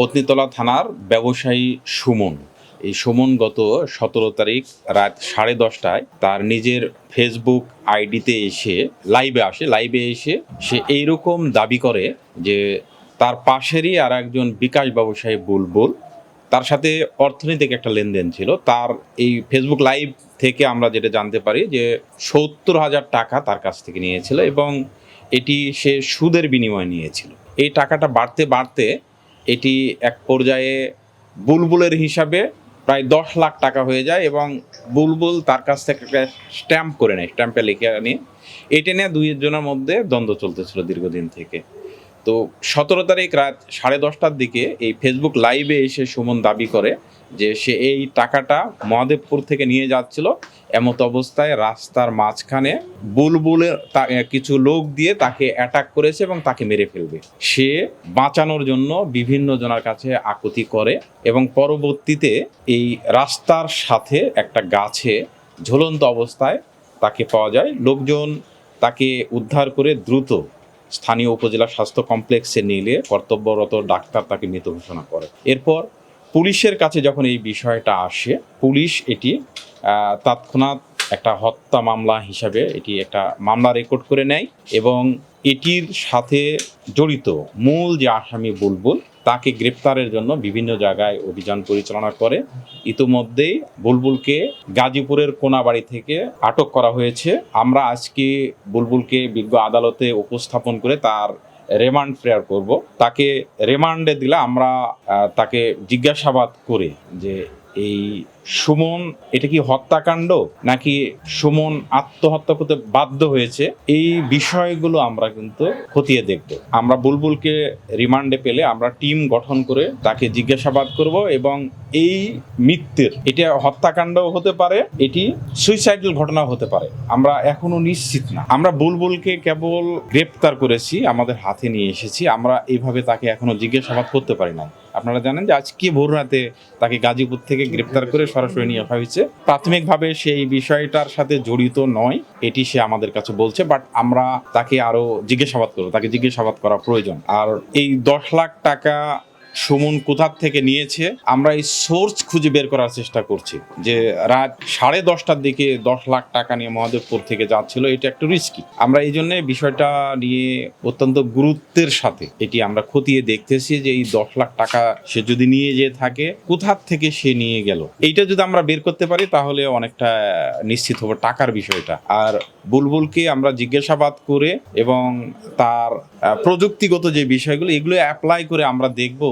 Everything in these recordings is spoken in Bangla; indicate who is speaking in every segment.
Speaker 1: পত্নীতলা থানার ব্যবসায়ী সুমন। এই সুমন গত 17 তারিখ রাত 10:30টায় তার নিজের ফেসবুক আইডিতে এসে লাইভে এসে সে এইরকম দাবি করে যে তার পাশেরই আর একজন বিকাশ ব্যবসায়ী বুলবুল, তার সাথে অর্থনৈতিক একটা লেনদেন ছিল। তার এই ফেসবুক লাইভ থেকে আমরা যেটা জানতে পারি যে 70,000 টাকা তার কাছ থেকে নিয়েছিল এবং এটি সে সুদের বিনিময়ে নিয়েছিল। এই টাকাটা বাড়তে বাড়তে এটি এক পর্যায়ে বুলবুলের হিসাবে প্রায় 10 লাখ টাকা হয়ে যায় এবং বুলবুল তার কাছ থেকে একটা স্ট্যাম্প করে নেয়, স্ট্যাম্পে লিখে নিয়ে এটা নিয়ে দুই জনের মধ্যে দ্বন্দ্ব চলতেছিল দীর্ঘদিন থেকে। তো 17 তারিখ রাত 10:30টার দিকে এই ফেসবুক লাইভে এসে সুমন দাবি করে যে সে এই টাকাটা মহাদেবপুর থেকে নিয়ে যাচ্ছিল। এমত অবস্থায় রাস্তার মাঝখানে বুলবুলের কিছু লোক দিয়ে তাকে অ্যাটাক করেছে এবং তাকে মেরে ফেলবে। সে বাঁচানোর জন্য বিভিন্ন জনের কাছে আকুতি করে এবং পরবর্তীতে এই রাস্তার সাথে একটা গাছে ঝুলন্ত অবস্থায় তাকে পাওয়া যায়। লোকজন তাকে উদ্ধার করে দ্রুত স্থানীয় উপজেলা স্বাস্থ্য কমপ্লেক্সে নিলে কর্তব্যরত ডাক্তার তাকে মৃত ঘোষণা করে। এরপর পুলিশের কাছে যখন এই বিষয়টা আসে, পুলিশ এটি তৎক্ষণাৎ একটা হত্যা মামলা হিসাবে এটি একটা মামলা রেকর্ড করে নেয় এবং এটির সাথে জড়িত মূল যে আসামি বুলবুল তাকে গ্রেপ্তারের জন্য বিভিন্ন জায়গায় অভিযান পরিচালনা করে। ইতিমধ্যেই বুলবুলকে গাজীপুরের কোনাবাড়ি থেকে আটক করা হয়েছে। আমরা আজকে বুলবুলকে বিজ্ঞ আদালতে উপস্থাপন করে তার রিমান্ড প্রেয়ার করব। তাকে রিমান্ডে দিলে আমরা তাকে জিজ্ঞাসাবাদ করে যে এই সুমন এটা কি হত্যাকাণ্ড নাকি সুমন আত্মহত্যা করতে বাধ্য হয়েছে, এই বিষয়গুলো আমরা কিন্তু খতিয়ে দেখব। আমরা বুলবুলকে রিমান্ডে পেলে আমরা টিম গঠন করে তাকে জিজ্ঞাসাবাদ করব এবং এই মৃত্যুর এটা হত্যাকাণ্ডও হতে পারে, এটি সুইসাইডাল ঘটনাও হতে পারে, আমরা এখনো নিশ্চিত না। আমরা বুলবুলকে কেবল গ্রেপ্তার করেছি, আমাদের হাতে নিয়ে এসেছি, আমরা এইভাবে তাকে এখনো জিজ্ঞাসাবাদ করতে পারি না। আপনারা জানেন যে আজকে ভোর রাতে তাকে গাজীপুর থেকে গ্রেপ্তার করে সরাসরি নিয়ে আসা হয়েছে। প্রাথমিকভাবে সেই বিষয়টার সাথে জড়িত নয় এটি সে আমাদের কাছে বলছে, বাট আমরা তাকে আরো জিজ্ঞাসাবাদ করবো, তাকে জিজ্ঞাসাবাদ করা প্রয়োজন। আর এই 10 লাখ টাকা সুমন কোথার থেকে নিয়েছে আমরা এই সোর্স খুঁজে বের করার চেষ্টা করছি। যে রাত 10:30টার দিকে 10 লাখ টাকা নিয়ে মহাদেবপুর থেকে যাচ্ছিল, এটা একটু রিস্কি। আমরা এই জন্য বিষয়টা নিয়ে অত্যন্ত গুরুত্বের সাথে এটি আমরা খতিয়ে দেখতেছি যে এই 10 লাখ টাকা সে যদি নিয়ে যেয়ে থাকে কোথার থেকে সে নিয়ে গেল, এইটা যদি আমরা বের করতে পারি তাহলে অনেকটা নিশ্চিত হবো টাকার বিষয়টা। আর বুলবুলকে আমরা জিজ্ঞাসাবাদ করে এবং তার প্রযুক্তিগত যে বিষয়গুলো এগুলো অ্যাপ্লাই করে আমরা দেখব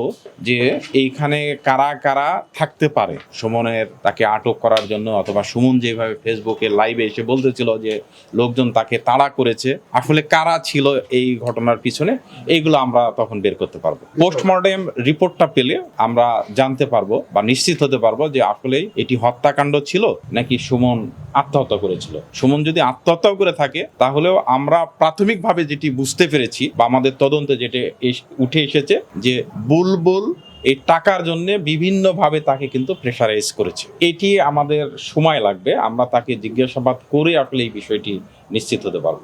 Speaker 1: যে এইখানে কারা কারা থাকতে পারে সুমনের তাকে আটক করার জন্য, অথবা সুমন যেভাবে ফেসবুকে লাইভে এসে বলতেছিল যে লোকজন তাকে তাড়া করেছে, আসলে কারা ছিল এই ঘটনার পিছনে, এইগুলো আমরা তখন বের করতে পারবো। পোস্টমর্টেম রিপোর্টটা পেলে আমরা জানতে পারবো বা নিশ্চিত হতে পারবো যে আসলেই এটি হত্যাকাণ্ড ছিল নাকি সুমন আত্মহত্যা করেছিল। সুমন যদি আত্মহত্যাও করে থাকে তাহলেও আমরা প্রাথমিকভাবে যেটি বুঝতে পেরেছি বা আমাদের তদন্তে যেটা উঠে এসেছে যে বুলবুল এই টাকার জন্য বিভিন্নভাবে তাকে কিন্তু প্রেশারাইজ করেছে। এটি আমাদের সময় লাগবে, আমরা তাকে জিজ্ঞাসাবাদ করে আসলে এই বিষয়টি নিশ্চিত হতে পারবো।